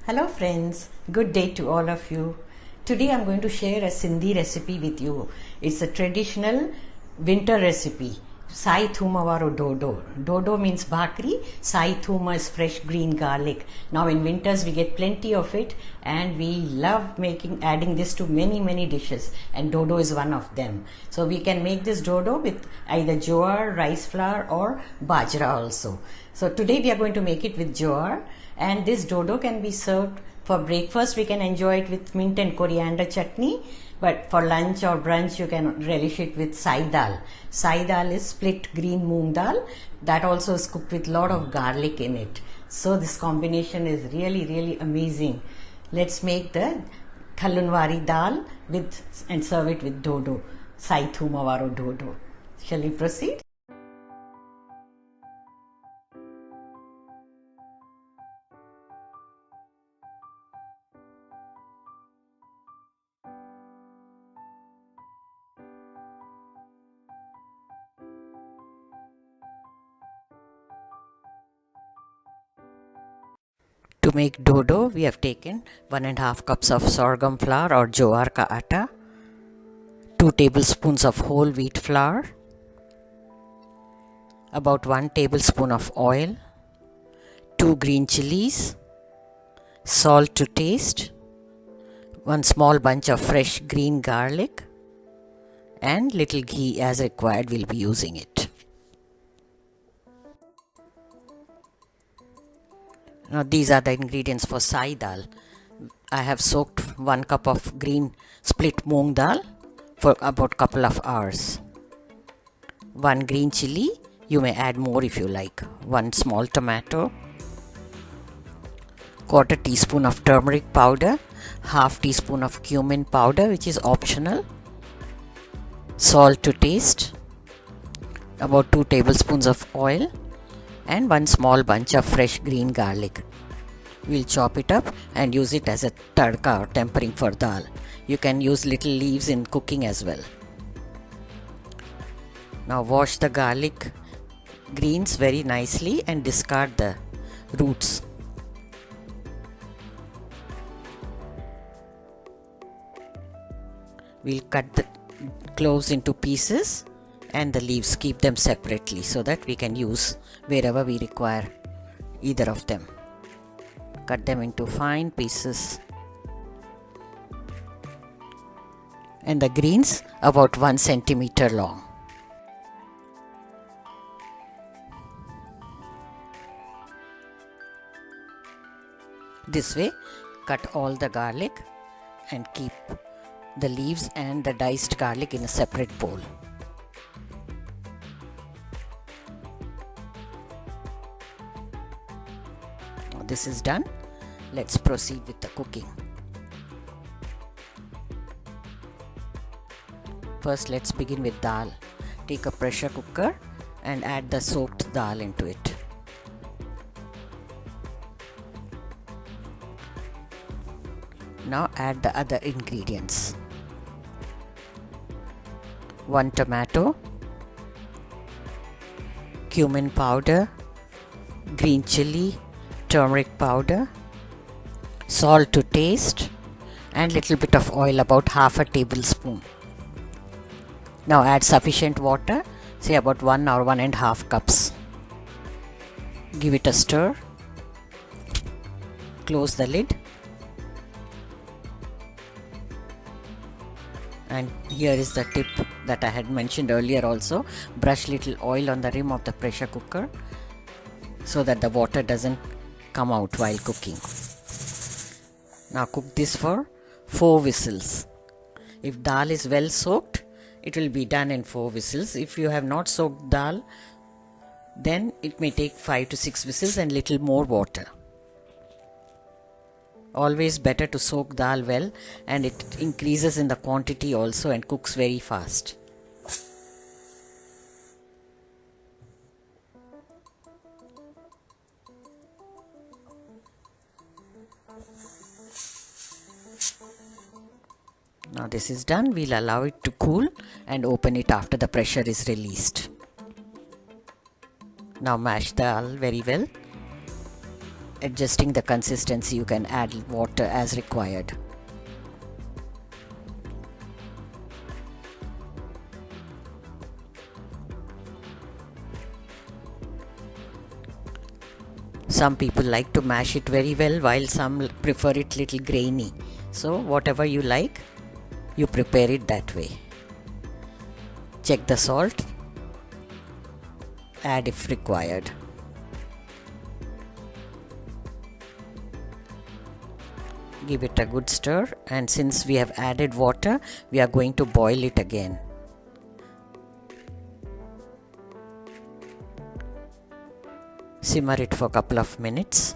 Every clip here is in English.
Hello friends, good day to all of you. Today I'm going to share a Sindhi recipe with you. It's a traditional winter recipe. Sai Thooma Waro Dhodo. Dhodo means Bhakri. Sai Thooma is fresh green garlic. Now in winters we get plenty of it and we love adding this to many dishes, and Dhodo is one of them. So we can make this Dhodo with either Jowar, rice flour or bajra also. So today we are going to make it with Jowar, and this Dhodo can be served for breakfast. We can enjoy it with mint and coriander chutney, but for lunch or brunch you can relish it with Sai Dal. Sai Dal is split green Moong Dal that also is cooked with lot of garlic in it. So this combination is really amazing. Let's make the Khalunwari dal and serve it with Dhodo. Sai Thooma Waro Dhodo. Shall we proceed? To make Dhodo, we have taken 1.5 cups of sorghum flour or Jowar ka atta, 2 tablespoons of whole wheat flour, about 1 tablespoon of oil, 2 green chillies, salt to taste, 1 small bunch of fresh green garlic, and little ghee as required. We'll be using it. Now these are the ingredients for Sai Dal. I have soaked 1 cup of green split Moong Dal for about couple of hours. 1 green chilli, you may add more if you like. 1 small tomato, 1/4 teaspoon of turmeric powder, 1/2 teaspoon of cumin powder which is optional, salt to taste, about 2 tablespoons of oil, and 1 small bunch of fresh green garlic. We'll chop it up and use it as a tadka or tempering for dal. You can use little leaves in cooking as well. Now wash the garlic greens very nicely and discard the roots. We'll cut the cloves into pieces and the leaves, keep them separately so that we can use wherever we require either of them. Cut them into fine pieces. And the greens about 1 centimeter long. This way, cut all the garlic and keep the leaves and the diced garlic in a separate bowl. Now this is done. Let's proceed with the cooking. First, let's begin with dal. Take a pressure cooker and add the soaked dal into it. Now add the other ingredients. 1 tomato, cumin powder, green chilli, turmeric powder, salt to taste, and little bit of oil, about 1/2 tablespoon. Now add sufficient water, say about 1 or 1.5 cups. Give it a stir. Close the lid. And here is the tip that I had mentioned earlier also. Brush little oil on the rim of the pressure cooker so that the water doesn't come out while cooking. Now cook this for 4 whistles. If dal is well soaked, it will be done in 4 whistles. If you have not soaked dal, then it may take 5 to 6 whistles and little more water. Always better to soak dal well, and it increases in the quantity also and cooks very fast. Now this is done. We'll allow it to cool and open it after the pressure is released. Now mash the dal very well adjusting the consistency, you can add water as required. Some people like to mash it very well, while some prefer it little grainy. So whatever you like, you prepare it that way. Check the salt, add if required. Give it a good stir, and since we have added water, we are going to boil it again. Simmer it for a couple of minutes.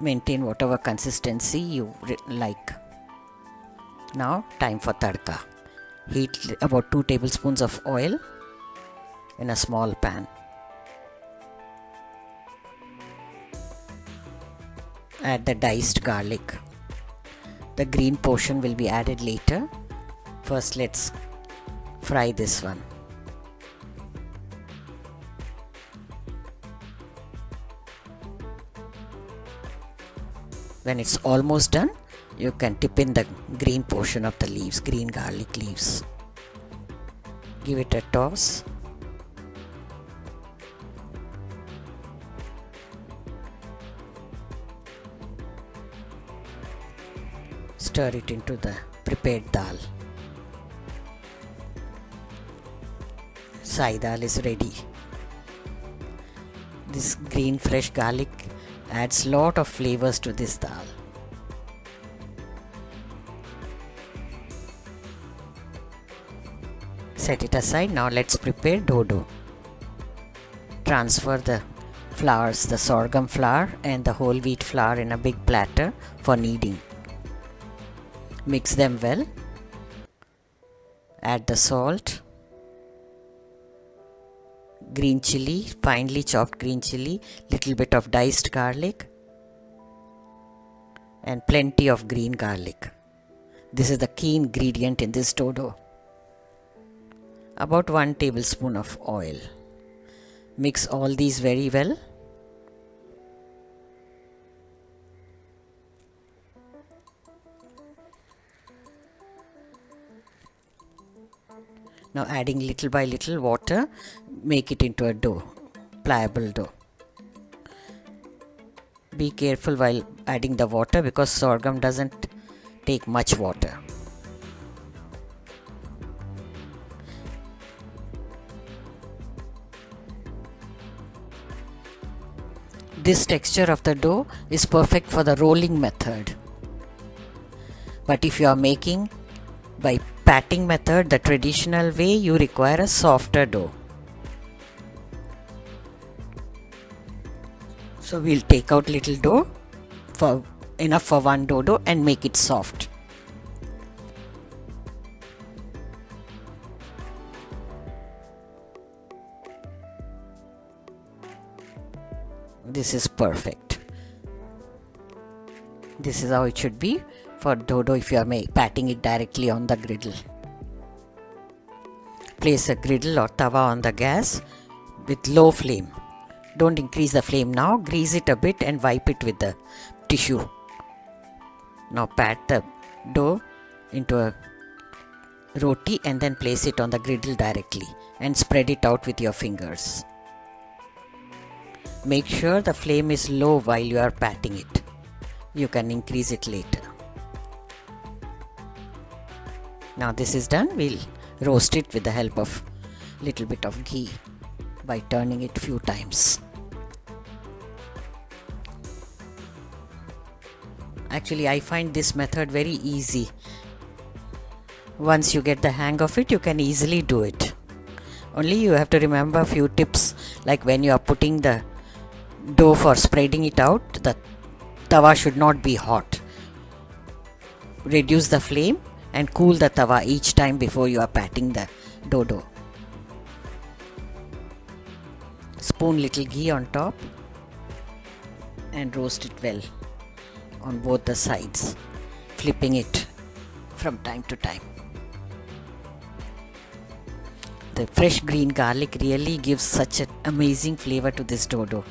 Maintain whatever consistency you like. Now time for tadka. Heat about 2 tablespoons of oil in a small pan. Add the diced garlic. The green portion will be added later. First let's fry this one. When it's almost done, you can dip in the green portion of the leaves, green garlic leaves. Give it a toss. Stir it into the prepared dal. Sai Dal is ready. This green fresh garlic adds lot of flavors to this dal. Set it aside. Now let's prepare dhodo. Transfer the flours, the sorghum flour and the whole wheat flour in a big platter for kneading. Mix them well. Add the salt, green chilli, finely chopped green chilli, little bit of diced garlic and plenty of green garlic. This is the key ingredient in this dhodo. About 1 tablespoon of oil. Mix all these very well. Now adding little by little water, make it into a dough, pliable dough. Be careful while adding the water because sorghum doesn't take much water. This texture of the dough is perfect for the rolling method. But if you are making by patting method, the traditional way, you require a softer dough. So we'll take out little dough, for enough for one dhodo, and make it soft. This is perfect. This is how it should be for dhodo if you are patting it directly on the griddle. Place a griddle or tawa on the gas with low flame. Don't increase the flame now. Grease it a bit and wipe it with the tissue. Now pat the dough into a roti and then place it on the griddle directly and spread it out with your fingers. Make sure the flame is low while you are patting it. You can increase it later. Now this is done. We'll roast it with the help of little bit of ghee by turning it few times. Actually, I find this method very easy. Once you get the hang of it, you can easily do it. Only you have to remember a few tips, like when you are putting the dough for spreading it out, the tawa should not be hot. Reduce the flame and cool the tawa each time before you are patting the dhodo. Spoon little ghee on top and roast it well on both the sides, flipping it from time to time. The fresh green garlic really gives such an amazing flavor to this dodo.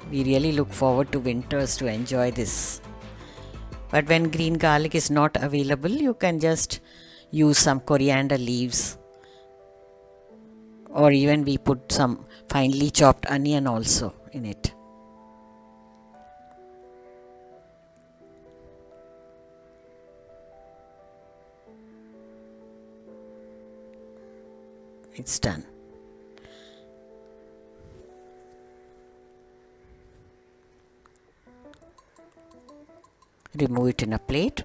We really look forward to winters to enjoy this. But when green garlic is not available, you can just use some coriander leaves, or even we put some finely chopped onion also in it. It's done. Remove it in a plate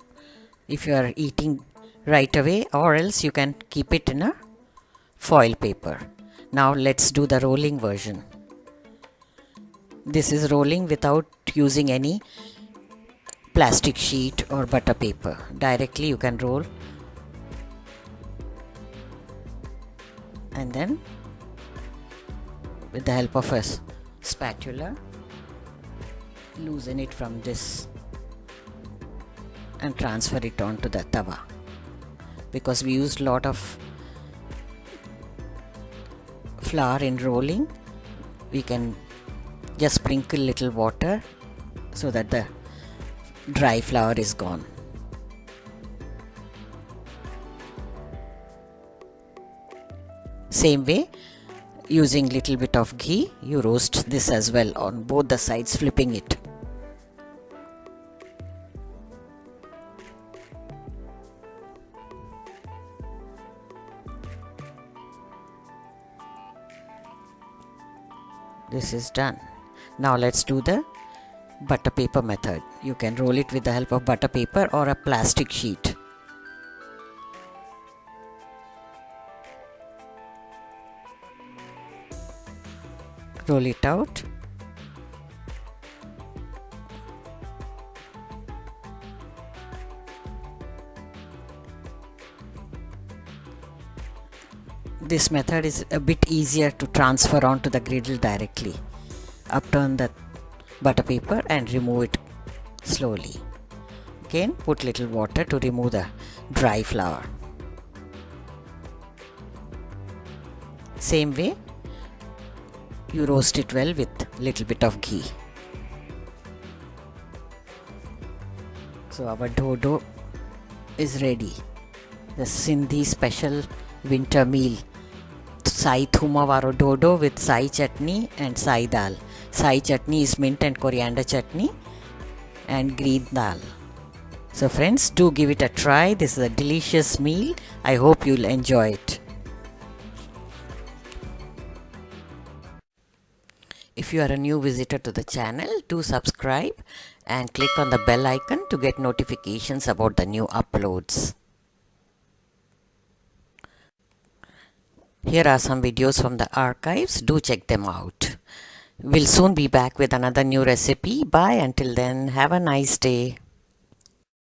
if you are eating right away, or else you can keep it in a foil paper. Now let's do the rolling version. This is rolling without using any plastic sheet or butter paper. Directly you can roll, and then with the help of a spatula loosen it from this and transfer it onto the tawa. Because we used a lot of flour in rolling, we can just sprinkle little water so that the dry flour is gone. Same way, using little bit of ghee, you roast this as well on both the sides, flipping it. This is done. Now let's do the butter paper method. You can roll it with the help of butter paper or a plastic sheet. Roll it out. This method is a bit easier to transfer onto the griddle directly. Upturn the butter paper and remove it slowly. Again, put little water to remove the dry flour. Same way, you roast it well with little bit of ghee. So our dodo is ready. The Sindhi special winter meal, Sai Thooma Waro Dhodo with Sai chutney and Sai Dal. Sai chutney is mint and coriander chutney, and green dal. So friends, do give it a try. This is a delicious meal. I hope you'll enjoy it. If you are a new visitor to the channel, do subscribe and click on the bell icon to get notifications about the new uploads. Here are some videos from the archives. Do check them out. We'll soon be back with another new recipe. Bye. Until then, have a nice day.